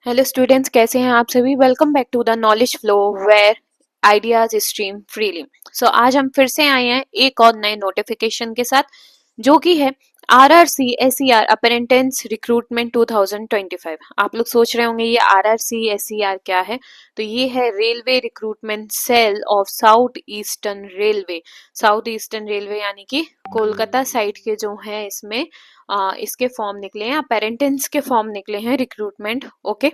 Hello students, कैसे हैं आप सभी। Welcome back to the knowledge flow where ideas stream freely. So आज हम फिर से आए हैं एक और नए नोटिफिकेशन के साथ, जो कि है RRC SER अप्रेंटिस रिक्रूटमेंट 2025। आप लोग सोच रहे होंगे ये RRC SER क्या है। तो ये है railway recruitment cell of South Eastern railway. South Eastern railway यानी कि कोलकाता साइड के जो हैं इसमें इसके फॉर्म निकले हैं, अपेरेंटेंस के फॉर्म निकले हैं रिक्रूटमेंट। ओके,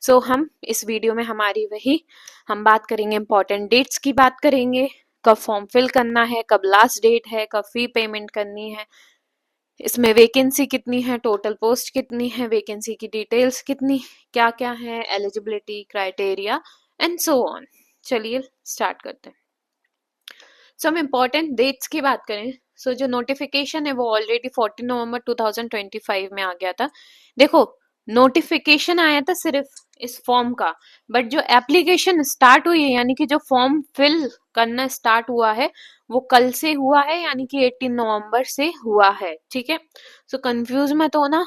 सो हम इस वीडियो में हम बात करेंगे, इंपॉर्टेंट डेट्स की बात करेंगे, कब फॉर्म फिल करना है, कब लास्ट डेट है, कब फी पेमेंट करनी है, इसमें वैकेंसी कितनी है, टोटल पोस्ट कितनी है, वैकेंसी की डिटेल्स कितनी क्या क्या है, eligibility criteria and so on. चलिए स्टार्ट करते हैं। सो हम इम्पोर्टेंट डेट्स की बात करें, जो नोटिफिकेशन है वो ऑलरेडी 14 नवंबर 2025 में आ गया था। देखो, नोटिफिकेशन आया था सिर्फ इस फॉर्म का, बट जो एप्लीकेशन स्टार्ट हुई है यानी कि जो फॉर्म फिल करना स्टार्ट हुआ है वो कल से हुआ है, यानी कि 18 नवंबर से हुआ है। ठीक है, सो कंफ्यूज मत होना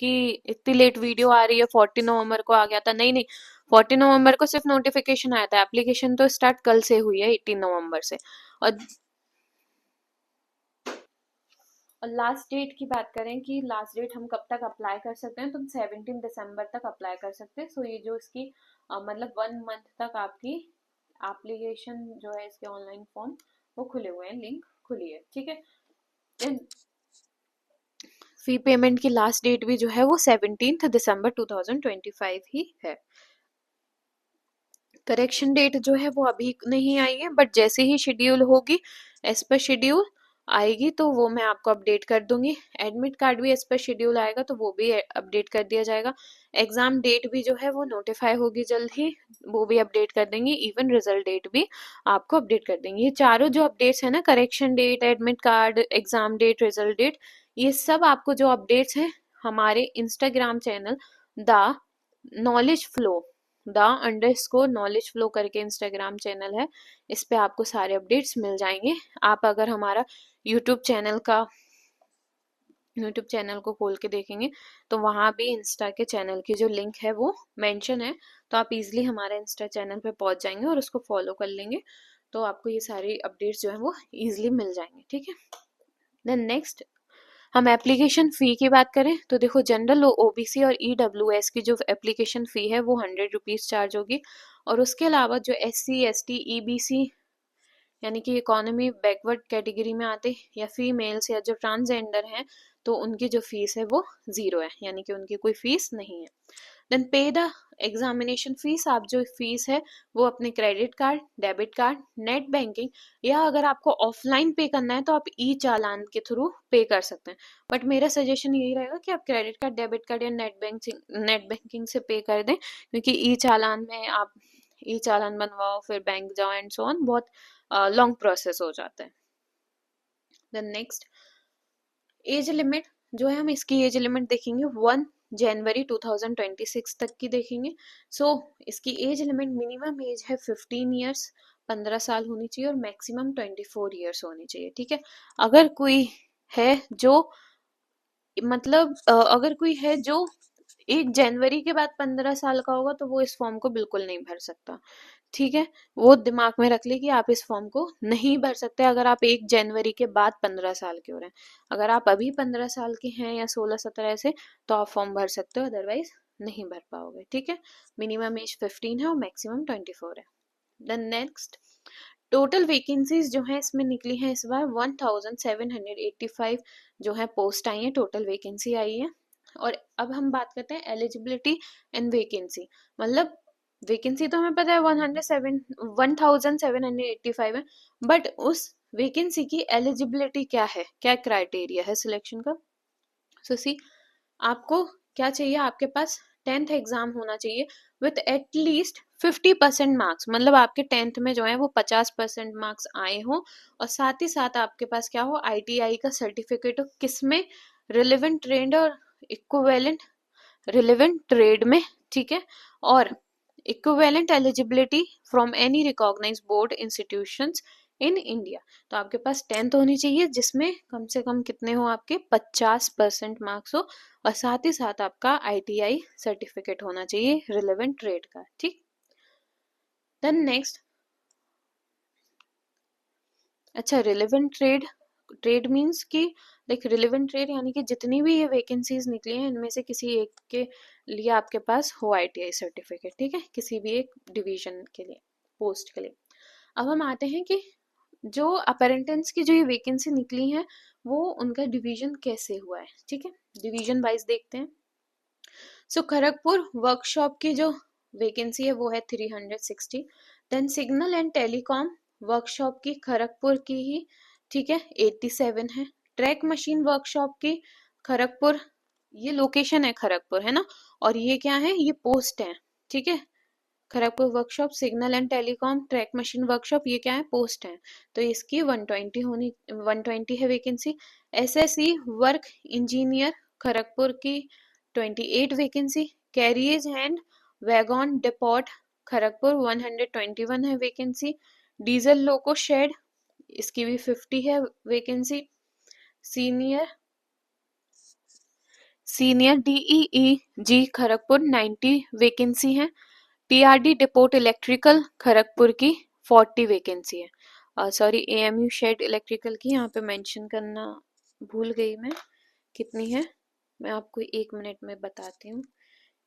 कि इतनी लेट वीडियो आ रही है, 14 नवंबर को आ गया था। नहीं नहीं, 14 नवंबर को सिर्फ नोटिफिकेशन आया था, एप्लीकेशन तो स्टार्ट कल से हुई है 18 नवंबर से। और लास्ट डेट की बात करें कि लास्ट डेट हम कब तक अप्लाई कर सकते हैं, तो हम 17 दिसंबर तक अप्लाई कर सकते हैं। सो ये जो इसकी मतलब 1 मंथ तक आपकी एप्लीकेशन जो है, इसके ऑनलाइन फॉर्म वो खुले हुए हैं, लिंक खुली है। ठीक है, फी पेमेंट की लास्ट डेट भी जो है वो 17 दिसंबर 2025 ही है। करेक्शन डेट जो है वो अभी नहीं आई है, बट जैसे ही शेड्यूल होगी, एज पर शेड्यूल आएगी तो वो मैं आपको अपडेट कर दूंगी। एडमिट कार्ड भी एज पर शेड्यूल आएगा तो वो भी अपडेट कर दिया जाएगा। एग्जाम डेट भी जो है वो नोटिफाई होगी जल्द ही, वो भी अपडेट कर देंगे। इवन रिजल्ट डेट भी आपको अपडेट कर देंगे। ये चारों जो अपडेट्स है ना, correction date, admit card, exam date, result date, ये सब आपको जो अपडेट्स हैं हमारे Instagram channel the knowledge flow, the knowledge flow करके इंस्टाग्राम चैनल है, इस पे आपको सारे अपडेट्स मिल जाएंगे। आप अगर हमारा यूट्यूब चैनल को खोल के देखेंगे तो वहां भी इंस्टा के चैनल की जो लिंक है वो मेंशन है, तो आप इजीली हमारे इंस्टा चैनल पे पहुंच जाएंगे और उसको फॉलो कर लेंगे, तो आपको ये सारी अपडेट्स जो है वो इजीली मिल जाएंगे। ठीक है, देन नेक्स्ट हम एप्लीकेशन फ़ी की बात करें तो देखो, जनरल OBC और EWS की जो एप्लीकेशन फ़ी है वो 100 रुपीज़ चार्ज होगी। और उसके अलावा जो SC ST EBC यानी कि इकोनॉमी बैकवर्ड कैटेगरी में आते या फीमेल्स या जो ट्रांसजेंडर हैं, तो उनकी जो फीस है वो 0 है, यानी कि उनकी कोई फीस नहीं है। देन पे द एग्जामिनेशन फीस, आप जो फीस है वो अपने credit card, debit card, net banking, या अगर आपको ऑफलाइन पे करना है तो आप ई चालान के थ्रू पे कर सकते हैं। बट मेरा सजेशन यही रहेगा कि आप क्रेडिट कार्ड, डेबिट कार्ड या नेट बैंकिंग से पे कर दें, क्योंकि ई चालान में आप ई चालान बनवाओ, फिर बैंक जाओ एंड सो ऑन, बहुत लॉन्ग प्रोसेस हो जाता है। देन नेक्स्ट, एज लिमिट जो है, हम इसकी एज लिमिट देखेंगे 1 जनवरी 2026 तक की देखेंगे। इसकी एज लिमिट, मिनिमम एज है 15 ईयर्स, 15 साल होनी चाहिए, और मैक्सिमम 24 ईयर्स होनी चाहिए। ठीक है, अगर कोई है जो अगर कोई है जो 1 जनवरी के बाद 15 साल का होगा तो वो इस फॉर्म को बिल्कुल नहीं भर सकता। ठीक है, वो दिमाग में रख ले कि आप इस फॉर्म को नहीं भर सकते अगर आप 1 जनवरी के बाद 15 साल के हो रहे हैं। अगर आप अभी 15 साल के हैं या 16-17 ऐसे, तो आप फॉर्म भर सकते हो, अदरवाइज नहीं भर पाओगे। ठीक है, मिनिमम एज 15 है और मैक्सिमम 24 है। देन नेक्स्ट, टोटल वैकेंसीज जो है इसमें निकली हैं इस बार 1785 जो है पोस्ट आई है, टोटल वैकेंसी आई है। और अब हम बात करते हैं एलिजिबिलिटी एंड वैकेंसी। मतलब वैकेंसी तो हमें पता है 1785 है, बट उस वैकेंसी की एलिजिबिलिटी क्या है, क्या क्राइटेरिया है सिलेक्शन का। सी, आपको क्या चाहिए, आपके पास 10th एग्जाम होना चाहिए विथ एटलीस्ट 50% मार्क्स, मतलब आपके 10th में जो है वो 50% मार्क्स आए हो, और साथ ही साथ आपके पास क्या हो, ITI का सर्टिफिकेट हो, किसमें, रिलेवेंट ट्रेड और इक्विवेलेंट रिलेवेंट ट्रेड में। ठीक है, और equivalent eligibility from any recognised board institutions in India. तो आपके पास 10th होनी चाहिए जिसमें कम से कम कितने हो, आपके 50% मार्क्स हो, और साथ ही साथ आपका ITI सर्टिफिकेट होना चाहिए रिलेवेंट ट्रेड का। ठीक। देन नेक्स्ट, अच्छा रिलेवेंट ट्रेड, ट्रेड मीन्स कि लाइक रिलेवेंट ट्रेड यानी कि जितनी भी ये वैकेंसीज निकली हैं इनमें से किसी एक के लिए आपके पास हो ITI सर्टिफिकेट। ठीक है, किसी भी एक डिवीजन के लिए, पोस्ट के लिए। अब हम आते हैं कि जो अपेरेंटेंस की जो ये वैकेंसी निकली है वो उनका डिवीजन कैसे हुआ है। ठीक है, डिवीजन वाइज देखते हैं। सो खड़गपुर वर्कशॉप की जो वैकेंसी है वो है 360। Then signal and telecom workshop की खड़गपुर की ही, ठीक है, 87 है। ट्रैक मशीन वर्कशॉप की खड़गपुर, ये लोकेशन है खड़गपुर है ना, और ये क्या है, ये पोस्ट है। ठीक है, Kharagpur workshop signal and telecom track machine workshop, ये क्या है, पोस्ट है। तो इसकी 120 है vacancy. SSE work engineer Kharagpur की 28 vacancy. Carriage and wagon depot Kharagpur 121 है वैकेंसी। डीजल लोको शेड, इसकी भी 50 है vacancy. Senior senior DEEG Kharagpur 90 vacancy है। TRD डिपोट इलेक्ट्रिकल खड़गपुर की 40 वैकेंसी है। सॉरी, AMU शेड इलेक्ट्रिकल की यहाँ पे मेंशन करना भूल गई मैं, कितनी है मैं आपको 1 मिनट में बताती हूँ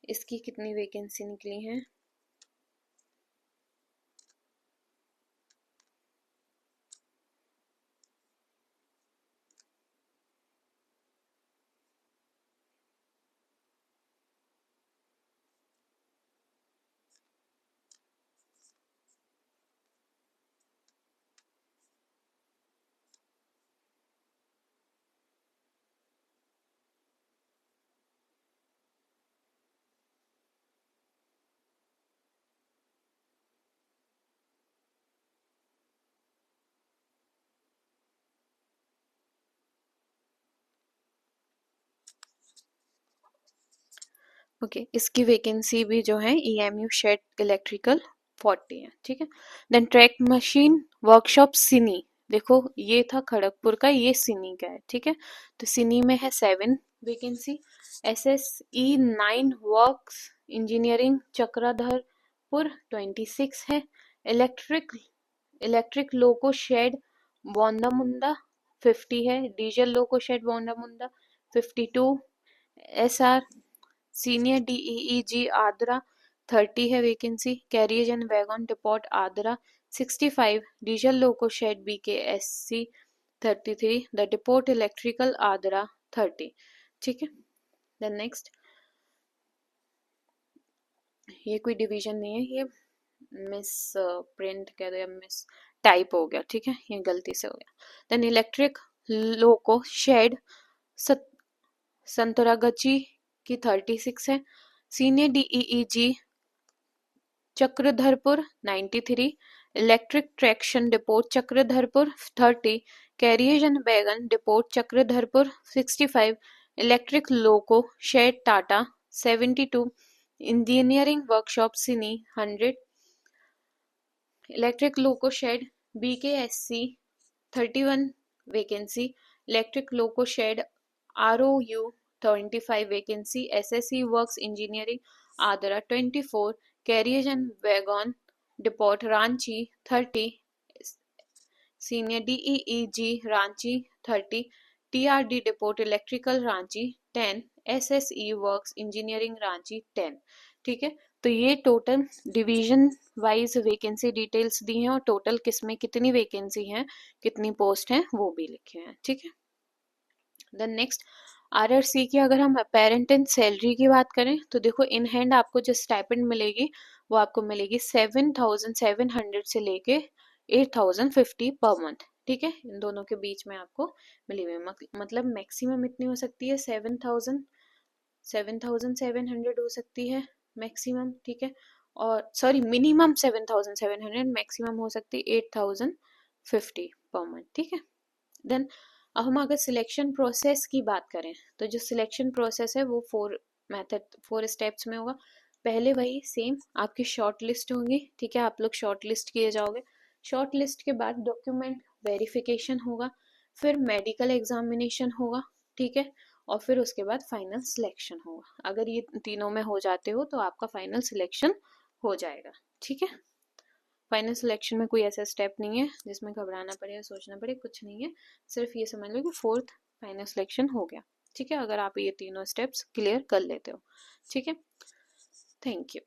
इसकी कितनी वैकेंसी निकली है। ओके, इसकी वैकेंसी भी जो है EMU शेड इलेक्ट्रिकल 40 है। ठीक है, देन ट्रैक मशीन वर्कशॉप सिनी, देखो ये था खड़गपुर का, ये सिनी का है। ठीक है, तो सिनी में है 7 vacancy. SSE 9 works engineering Chakradharpur 26 है। Electric electric loco shed Bondamunda 50 है। Diesel loco shed Bondamunda 52। SR senior DEEG Adra 30 है vacancy. Carriage and wagon depot Adra 65। Diesel loco shed BKSC 33। The depot electrical Adra 30। ठीक है, देन नेक्स्ट, ये कोई डिवीजन नहीं है, ये मिस प्रिंट कह दो या मिस टाइप हो गया। ठीक है, ये गलती से हो गया। Then electric loco shed Santragachi की 36 है। Senior DEEG Chakradharpur 93। Electric traction depot Chakradharpur 30। Carriage and wagon depot Chakradharpur 65। Electric loco shed Tata 72। Engineering workshop Sini 100। Electric loco shed BKSC 31 vacancy. Electric loco shed ROU 25 vacancy. SSE works engineering Adra 24। Carriage and wagon depot Ranchi 30। Senior DEEG Ranchi 30। TRD depot electrical Ranchi 10। SSE works engineering Ranchi 10। ठीक है, तो ये total division wise vacancy details दी हैं और total किसमें कितनी vacancy है, कितनी पोस्ट है, वो भी लिखे हैं। ठीक है, देन नेक्स्ट, RRC की अगर हम अपेरेंट एंड सैलरी की बात करें तो देखो इन हैंड आपको जो स्टाइपेंड मिलेगी वो आपको मिलेगी 7,700 से लेके 8,050 पर मंथ। ठीक है, इन दोनों के बीच में आपको मिली हुई मतलब मैक्सिमम इतनी हो सकती है 7,700 हो सकती है मैक्सिमम। ठीक है, और सॉरी मिनिमम 7,700, मैक्सिमम हो सकती है 8,050 पर मंथ। ठीक है, देन अब हम अगर सिलेक्शन प्रोसेस की बात करें तो जो सिलेक्शन प्रोसेस है वो 4 स्टेप्स में होगा। पहले वही सेम आपकी शॉर्ट लिस्ट होंगी। ठीक है, आप लोग शॉर्ट लिस्ट किए जाओगे। शॉर्ट लिस्ट के बाद डॉक्यूमेंट वेरिफिकेशन होगा, फिर मेडिकल एग्जामिनेशन होगा, ठीक है, और फिर उसके बाद फाइनल सिलेक्शन होगा। अगर ये तीनों में हो जाते हो तो आपका फाइनल सिलेक्शन हो जाएगा, ठीक है। फाइनल सिलेक्शन में कोई ऐसा स्टेप नहीं है जिसमें घबराना पड़े या सोचना पड़े, कुछ नहीं है, सिर्फ ये समझ लो कि फोर्थ फाइनल सिलेक्शन हो गया, ठीक है, अगर आप ये तीनों स्टेप्स क्लियर कर लेते हो, ठीक है। Thank you.